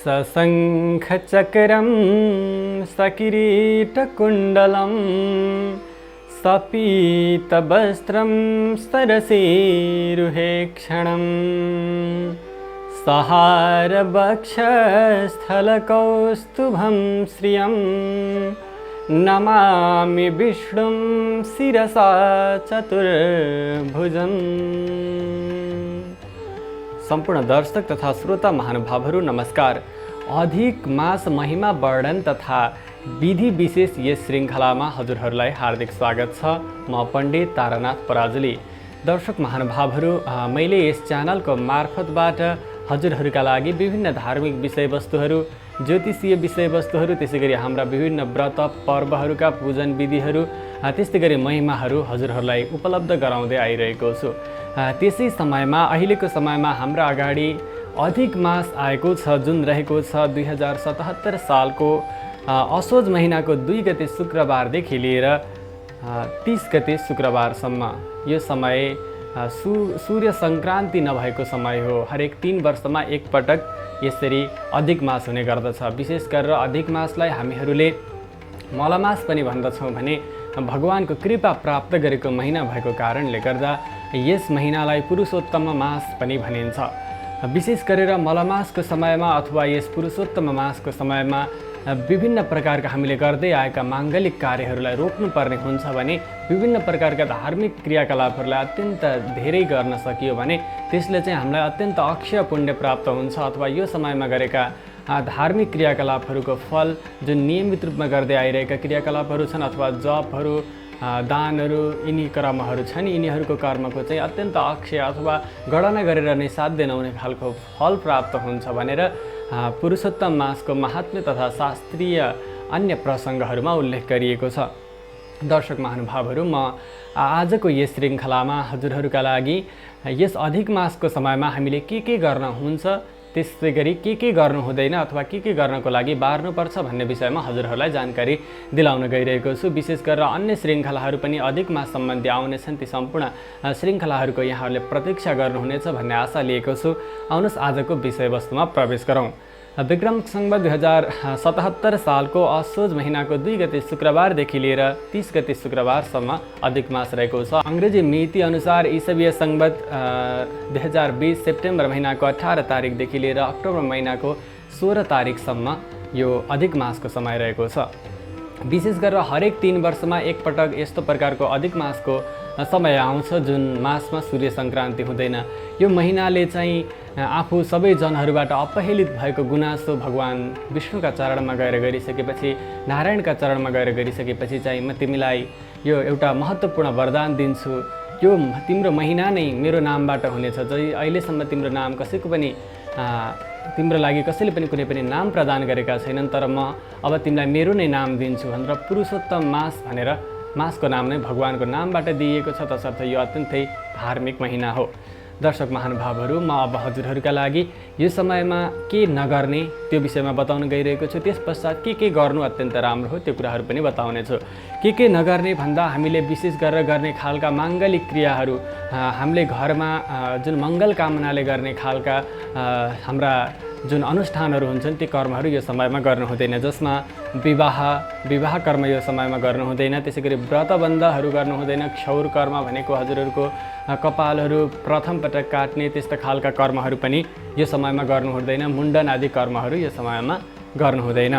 सशङ्खचक्रं सकिरीटकुण्डलं सपीतवस्त्रं सरसीरुहेक्षणं सहारवक्षस्थलकौस्तुभं श्रियं नमामि विष्णुं शिरसा चतुर्भुजम्। सम्पूर्ण दर्शक तथा श्रोता महानुभावहरू नमस्कार। अधिक मास महिमा वर्णन तथा विधि विशेष यस श्रृङ्खलामा हजुरहरूलाई हार्दिक स्वागत छ। म पण्डित तारानाथ पराजुली। दर्शक महानुभावहरू, मैले यस च्यानलको मार्फतबाट हजुरहरूका लागि विभिन्न धार्मिक विषयवस्तुहरू, ज्योतिषीय विषयवस्तुहरू, त्यसै गरी हाम्रा विभिन्न व्रत पर्वहरूका पूजन विधिहरू, त्यस्तै गरी महिमाहरू हजुरहरूलाई उपलब्ध गराउँदै आइरहेको छु। त्यसै समयमा अहिलेको समयमा हाम्रा अगाडि अधिक मास आएको छ, जुन रहेको छ 2077 सालको असोज महिनाको 2 गते शुक्रबारदेखि लिएर 30 गते शुक्रबारसम्म। यो समय सूर्य सङ्क्रान्ति नभएको समय हो। हरेक 3 वर्षमा एकपटक यसरी अधिक मास हुने गर्दछ। विशेष गरेर अधिक मासलाई हामीहरूले मलमास पनि भन्दछौँ भने भगवानको कृपा प्राप्त गरेको महिना भएको कारणले गर्दा यस महिनालाई पुरुषोत्तम मास पनि भनिन्छ। विशेष गरेर मलमासको समयमा अथवा यस पुरुषोत्तम मासको समयमा विभिन्न प्रकारका हामीले गर्दै आएका माङ्गलिक कार्यहरूलाई रोक्नुपर्ने हुन्छ भने विभिन्न प्रकारका धार्मिक क्रियाकलापहरूलाई अत्यन्त धेरै गर्न सकियो भने त्यसले चाहिँ हामीलाई अत्यन्त अक्षय पुण्य प्राप्त हुन्छ। अथवा यो समयमा गरेका धार्मिक क्रियाकलापहरूको फल जुन नियमित रूपमा गर्दै आइरहेका क्रियाकलापहरू छन् अथवा जपहरू, दानहरू, यिनी कर्महरू छन्, यिनीहरूको कर्मको चाहिँ अत्यन्त अक्षय अथवा गणना गरेर नै साध्य नहुने खालको फल प्राप्त हुन्छ भनेर पुरुषोत्तम मासको महात्म्य तथा शास्त्रीय अन्य प्रसङ्गहरूमा उल्लेख गरिएको छ। दर्शक महानुभावहरू, म आजको यस श्रृङ्खलामा हजुरहरूका लागि यस अधिक मासको समयमा हामीले के गर्न हुन्छ, त्यसै गरी के गर्नु हुँदैन अथवा के गर्नको लागि बार्नुपर्छ भन्ने विषयमा हजुरहरूलाई जानकारी दिलाउन गइरहेको छु। विशेष गरेर अन्य श्रृङ्खलाहरू पनि अधिक मास सम्बन्धी आउनेछन्। ती सम्पूर्ण श्रृङ्खलाहरूको यहाँहरूले प्रतीक्षा गर्नुहुनेछ भन्ने आशा लिएको छु। आउनुहोस् आजको विषयवस्तुमा प्रवेश गरौँ। विक्रम संवत 2077 सालको असोज महिनाको 2 गते शुक्रबारदेखि लिएर 30 गते शुक्रबारसम्म अधिक मास रहेको छ। अङ्ग्रेजी मिति अनुसार ईसवीय संवत 2020 सेप्टेम्बर महिनाको 18 तारिकदेखि लिएर अक्टोबर महिनाको 16 तारिकसम्म यो अधिक मासको समय रहेको छ। विशेष गरेर हरेक 3 वर्षमा एकपटक यस्तो प्रकारको अधिक मासको समय आउँछ जुन मासमा सूर्य सङ्क्रान्ति हुँदैन। यो महिनाले चाहिँ आफू सबै जनहरूबाट अपहेलित भएको गुनासो भगवान विष्णुका चरणमा गएर गरिसकेपछि, नारायणका चरणमा गएर गरिसकेपछि चाहिँ म तिमीलाई यो एउटा महत्त्वपूर्ण वरदान दिन्छु। यो तिम्रो महिना नै मेरो नामबाट हुनेछ। जै अहिलेसम्म तिम्रो नाम कसैको पनि तिम्रो लागि कसैले पनि कुनै पनि नाम प्रदान गरेका छैनन्, तर म अब तिमीलाई मेरो नै नाम दिन्छु भनेर पुरुषोत्तम मास भनेर मासको नाम नै भगवानको नामबाट दिइएको छ। तसर्थ यो अत्यन्तै धार्मिक महिना हो। दर्शक महानुभावहरू, म अब हजुरहरूका लागि यो समयमा के नगर्ने त्यो विषयमा बताउन गइरहेको छु। त्यस पश्चात के गर्नु अत्यन्त राम्रो हो त्यो कुराहरू पनि बताउनेछु। के नगर्ने भन्दा हामीले विशेष गरेर गर्ने खालका माङ्गलिक क्रियाहरू, हामीले घरमा जुन मङ्गल कामनाले गर्ने खालका हाम्रा जुन अनुष्ठानहरू हुन्छन् ती कर्महरू यो समयमा गर्नु हुँदैन। जसमा विवाह कर्म यो समयमा गर्नु हुँदैन। त्यसै गरी व्रतबन्धहरू गर्नु हुँदैन। क्षौर कर्म भनेको हजुरहरूको कपालहरू प्रथम पटक काट्ने त्यस्ता खालका कर्महरू पनि यो समयमा गर्नु हुँदैन। मुण्डन आदि कर्महरू यो समयमा गर्नु हुँदैन।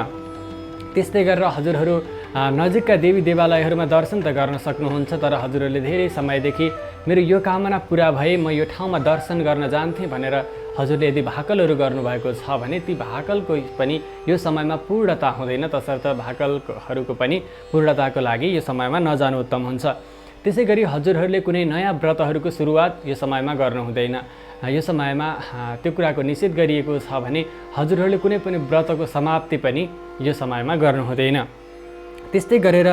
त्यस्तै गरेर हजुरहरू नजिकका देवी देवालयहरूमा दर्शन त गर्न सक्नुहुन्छ, तर हजुरहरूले धेरै समयदेखि मेरो यो कामना पुरा भए म यो ठाउँमा दर्शन गर्न जान्थेँ भनेर हजुरले यदि भाकलहरू गर्नुभएको छ भने ती भाकलको पनि यो समयमा पूर्णता हुँदैन। तसर्थ भाकलहरूको पनि पूर्णताको लागि यो समयमा नजानु उत्तम हुन्छ। त्यसै गरी हजुरहरूले कुनै नयाँ व्रतहरूको सुरुवात यो समयमा गर्नु हुँदैन। यो समयमा त्यो कुराको निषेध गरिएको छ भने हजुरहरूले कुनै पनि व्रतको समाप्ति पनि यो समयमा गर्नु हुँदैन। त्यस्तै गरेर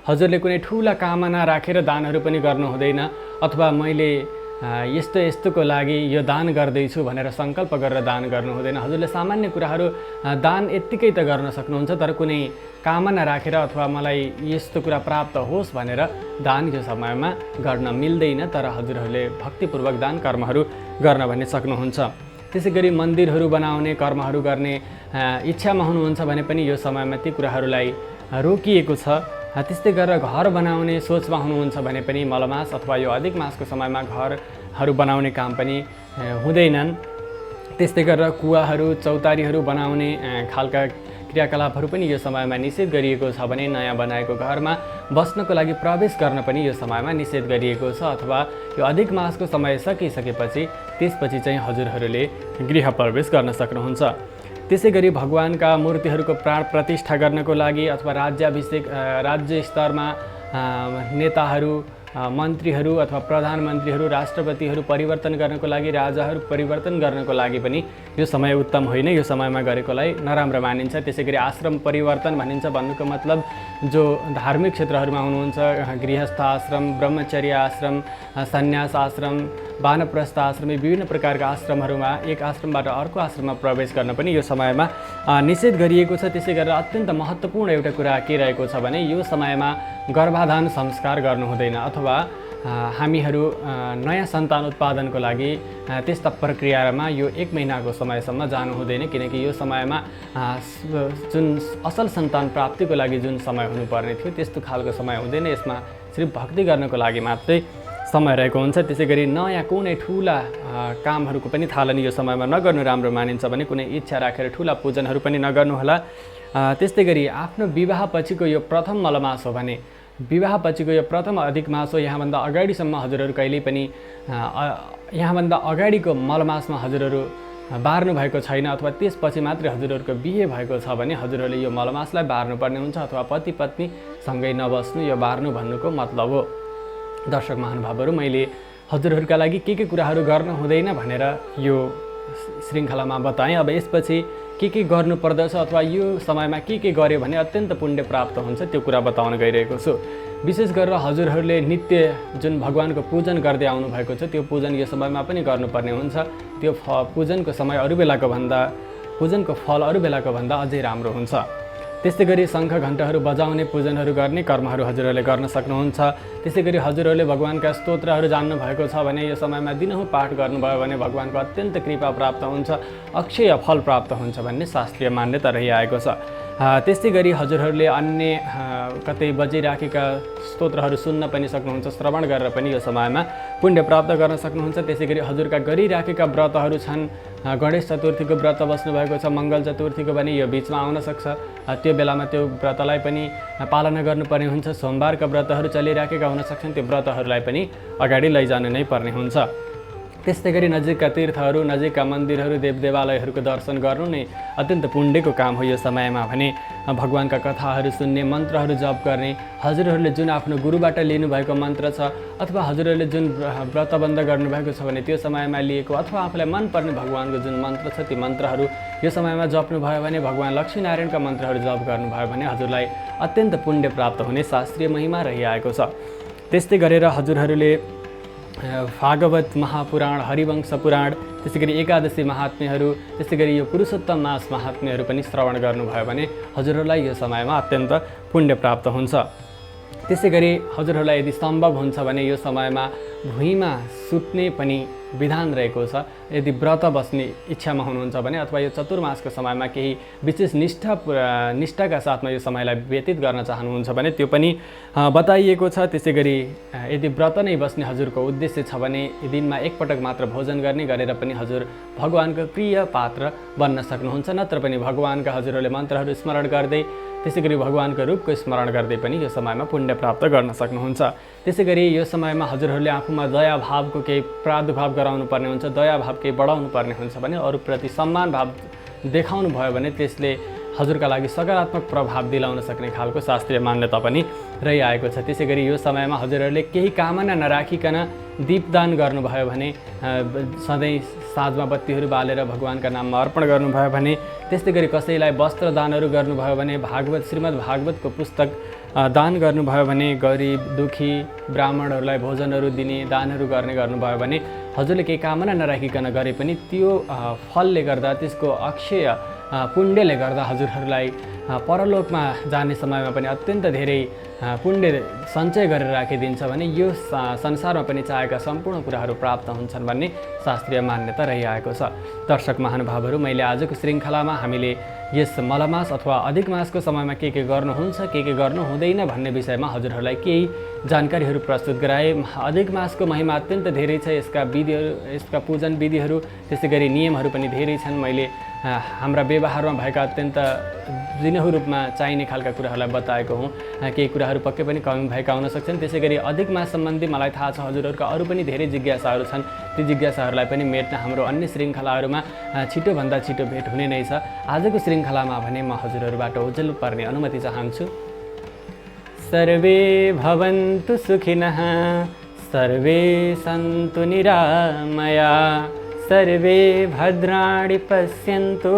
हजुरले कुनै ठुला कामना राखेर दानहरू पनि गर्नु हुँदैन। अथवा मैले यस्तोको लागि यो दान गर्दैछु भनेर सङ्कल्प गरेर दान गर्नु हुँदैन। हजुरले सामान्य कुराहरू दान यत्तिकै त गर्न सक्नुहुन्छ, तर कुनै कामना राखेर अथवा मलाई यस्तो कुरा प्राप्त होस् भनेर दान यो समयमा गर्न मिल्दैन। तर हजुरहरूले भक्तिपूर्वक दान कर्महरू गर्न भने सक्नुहुन्छ। त्यसै गरी मन्दिरहरू बनाउने कर्महरू गर्ने इच्छामा हुनुहुन्छ भने पनि यो समयमा ती कुराहरूलाई रोकिएको छ। त्यस्तै गरेर घर बनाउने सोचमा हुनुहुन्छ भने पनि मलमास अथवा यो अधिक मासको समयमा घरहरू बनाउने काम पनि हुँदैनन्। त्यस्तै गरेर कुवाहरू चौतारीहरू बनाउने खालका क्रियाकलापहरू पनि यो समयमा निषेध गरिएको छ भने नयाँ बनाएको घरमा बस्नको लागि प्रवेश गर्न पनि यो समयमा निषेध गरिएको छ। अथवा यो अधिक मासको समय सकिसकेपछि त्यसपछि चाहिँ हजुरहरूले गृह प्रवेश गर्न सक्नुहुन्छ। त्यसै गरी भगवानका मूर्तिहरूको प्राण प्रतिष्ठा गर्नको लागि अथवा राज्य स्तरमा नेताहरू मन्त्रीहरू अथवा प्रधानमन्त्रीहरू राष्ट्रपतिहरू परिवर्तन गर्नको लागि राजाहरू परिवर्तन गर्नको लागि पनि यो समय उत्तम होइन। यो समयमा गरेकोलाई नराम्रो मानिन्छ। त्यसै गरी आश्रम परिवर्तन भनिन्छ। भन्नुको मतलब जो धार्मिक क्षेत्रहरूमा हुनुहुन्छ गृहस्थ आश्रम ब्रह्मचर्य आश्रम सन्यास आश्रम वानप्रस्थ आश्रम विभिन्न प्रकारका आश्रमहरूमा एक आश्रमबाट अर्को आश्रममा प्रवेश गर्न पनि यो समयमा निषेध गरिएको छ। त्यसै गरेर अत्यन्त महत्त्वपूर्ण एउटा कुरा के रहेको छ भने यो समयमा गर्भाधान संस्कार गर्नु हुँदैन अथवा हामीहरू नयाँ सन्तान उत्पादनको लागि त्यस्ता प्रक्रियामा यो 1 महिनाको समयसम्म जानु हुँदैन। किनकि यो समयमा जुन असल सन्तान प्राप्तिको लागि जुन समय हुनुपर्ने थियो त्यस्तो खालको समय हुँदैन। यसमा सिर्फ भक्ति गर्नको लागि मात्रै समय रहेको हुन्छ। त्यसै गरी नयाँ कुनै ठुला कामहरूको पनि थालनी यो समयमा नगर्नु राम्रो मानिन्छ भने कुनै इच्छा राखेर ठुला पूजनहरू पनि नगर्नुहोला। त्यस्तै गरी आफ्नो विवाहपछिको यो प्रथम मलमास हो भने विवाहपछिको यो प्रथम अधिक मास हो। यहाँभन्दा अगाडिसम्म हजुरहरू कहिल्यै पनि यहाँभन्दा अगाडिको मलमासमा हजुरहरू बार्नु भएको छैन अथवा त्यसपछि मात्रै हजुरहरूको बिहे भएको छ भने हजुरहरूले यो मलमासलाई बार्नुपर्ने हुन्छ अथवा पति पत्नी सँगै नबस्नु यो बार्नु भन्नुको मतलब हो। दर्शक महानुभावहरू मैले हजुरहरूका लागि के कुराहरू गर्न हुँदैन भनेर यो श्रृङ्खलामा बताएँ। अब यसपछि के गर्नु पर्दछ अथवा यो समयमा के गर्यो भने अत्यन्त पुण्य प्राप्त हुन्छ त्यो कुरा बताउन गइरहेको छु। विशेष गरेर हजुरहरूले नित्य जुन भगवानको पूजन गर्दै आउनुभएको छ त्यो पूजन यो समयमा पनि गर्नुपर्ने हुन्छ। त्यो पूजनको समय पूजनको फल अरू बेलाको भन्दा अझै राम्रो हुन्छ। त्यस्तै गरी शङ्ख घण्टहरू बजाउने पूजनहरू गर्ने कर्महरू हजुरहरूले गर्न सक्नुहुन्छ। त्यसै गरी हजुरहरूले भगवानका स्तोत्रहरू जान्नु भएको छ भने यो समयमा दिनहुँ पाठ गर्नुभयो भने भगवानको अत्यन्त कृपा प्राप्त हुन्छ अक्षय फल प्राप्त हुन्छ भन्ने शास्त्रीय मान्यता रहिआएको छ। त्यस्तै गरी हजुरहरूले अन्य कतै बजिराखेका स्तोत्रहरू सुन्न पनि सक्नुहुन्छ श्रवण गरेर पनि यो समयमा पुण्य प्राप्त गर्न सक्नुहुन्छ। त्यसै गरी हजुरका गरिराखेका व्रतहरू छन् गणेश चतुर्थीको व्रत बस्नुभएको छ मङ्गल चतुर्थीको पनि यो बिचमा आउन सक्छ त्यो बेलामा त्यो व्रतलाई पनि पालना गर्नुपर्ने हुन्छ। सोमबारका व्रतहरू चलिराखेका हुन सक्छन् त्यो व्रतहरूलाई पनि अगाडि लैजानु नै पर्ने हुन्छ। त्यस्तै गरी नजिकका तीर्थहरू नजिकका मन्दिरहरू देवदेवालयहरूको दर्शन गर्नु नै अत्यन्त पुण्यको काम हो। यो समयमा भने भगवानका कथाहरू सुन्ने मन्त्रहरू जप गर्ने हजुरहरूले जुन आफ्नो गुरुबाट लिनुभएको मन्त्र छ अथवा हजुरहरूले जुन व्रतबन्ध गर्नुभएको छ भने त्यो समयमा लिएको अथवा आफूलाई मनपर्ने भगवानको जुन मन्त्र छ ती मन्त्रहरू यो समयमा जप्नुभयो भने भगवान लक्ष्मीनारायणका मन्त्रहरू जप गर्नुभयो भने हजुरलाई अत्यन्त पुण्य प्राप्त हुने शास्त्रीय महिमा रहिआएको छ। त्यस्तै गरेर हजुरहरूले भागवत महापुराण हरिवंश पुराण त्यसै गरी एकादशी महात्म्यहरू त्यसै गरी यो पुरुषोत्तम मास महात्म्यहरू पनि श्रवण गर्नुभयो भने हजुरहरूलाई यो समयमा अत्यन्त पुण्य प्राप्त हुन्छ। त्यसै गरी हजुरहरूलाई यदि सम्भव हुन्छ भने यो समयमा भुइँमा सुत्ने पनि विधान रहेको छ। यदि व्रत बस्ने इच्छामा हुनुहुन्छ भने अथवा यो चतुर्मासको समयमा केही विशेष निष्ठाका साथमा यो समयलाई व्यतीत गर्न चाहनुहुन्छ भने त्यो पनि बताइएको छ। त्यसै गरी यदि व्रत नै बस्ने हजुरको उद्देश्य छ भने दिनमा एकपटक मात्र भोजन गरेर पनि हजुर भगवानको प्रिय पात्र बन्न सक्नुहुन्छ। नत्र पनि भगवानका हजुरहरूले मन्त्रहरू स्मरण गर्दै त्यसै गरी भगवानको रूपको स्मरण गर्दै पनि यो समयमा पुण्य प्राप्त गर्न सक्नुहुन्छ। त्यसै गरी यो समयमा हजुरहरूले आफूमा दया भावको केही प्रादुर्भाव गराउनु पर्ने हुन्छ दया भाव केही बढाउनु पर्ने हुन्छ भने अरूप्रति सम्मान भाव देखाउनु भयो भने त्यसले हजुरका लागि सकारात्मक प्रभाव दिलाउन सक्ने खालको शास्त्रीय मान्यता पनि रहिआएको छ। त्यसै गरी यो समयमा हजुरहरूले केही कामना नराखिकन दीपदान गर्नुभयो भने सधैँ साँझमा बत्तीहरू बालेर भगवानका नाममा अर्पण गर्नुभयो भने त्यस्तै गरी कसैलाई वस्त्र दानहरू गर्नुभयो भने श्रीमद् भागवतको पुस्तक दान गर्नुभयो भने गरिब दुखी ब्राह्मणहरूलाई भोजनहरू दिने दानहरू गर्नुभयो भने हजुरले केही कामना नराखिकन गरे पनि त्यो फलले गर्दा त्यसको अक्षय पुण्यले गर्दा हजुरहरूलाई परलोकमा जाने समयमा पनि अत्यन्त धेरै पुण्य सञ्चय गरेर राखिदिन्छ भने यो संसारमा पनि चाहेका सम्पूर्ण कुराहरू प्राप्त हुन्छन् भन्ने शास्त्रीय मान्यता रहिआएको छ। दर्शक महानुभावहरू, मैले आजको श्रृङ्खलामा हामीले यस मलमास अथवा अधिक मासको समयमा के गर्नुहुन्छ, के गर्नु हुँदैन भन्ने विषयमा हजुरहरूलाई केही जानकारीहरू प्रस्तुत गराएँ। अधिक मासको महिमा अत्यन्त धेरै छ। यसका विधिहरू, यसका पूजन विधिहरू, त्यसै गरी नियमहरू पनि धेरै छन्। मैले हाम्रा व्यवहारमा भएका अत्यन्त दिनहु रूपमा चाहिने खालका कुराहरूलाई बताएको हुँ। केही कुराहरू पक्कै पनि कमी भएका हुन सक्छन्। त्यसै गरी अधिक मास सम्बन्धी मलाई थाहा छ हजुरहरूका अरू पनि धेरै जिज्ञासाहरू छन्। ती जिज्ञासाहरूलाई पनि मेट्न हाम्रो अन्य श्रृङ्खलाहरूमा छिटोभन्दा छिटो भेट हुने नै छ। आजको श्रृङ्खलामा भने म हजुरहरूबाट ओझेल पर्ने अनुमति चाहन्छु। सर्वे भवन्तु सुखिनः, सर्वे सन्तु निरामया, सर्वे भद्राणि पश्यन्तु,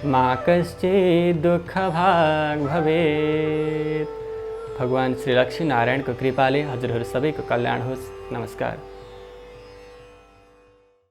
मा कश्चित् दुःखभाग् भवेत्। भगवान श्री लक्ष्मी नारायणको कृपाले हजुरहरू सबैको कल्याण होस्। नमस्कार।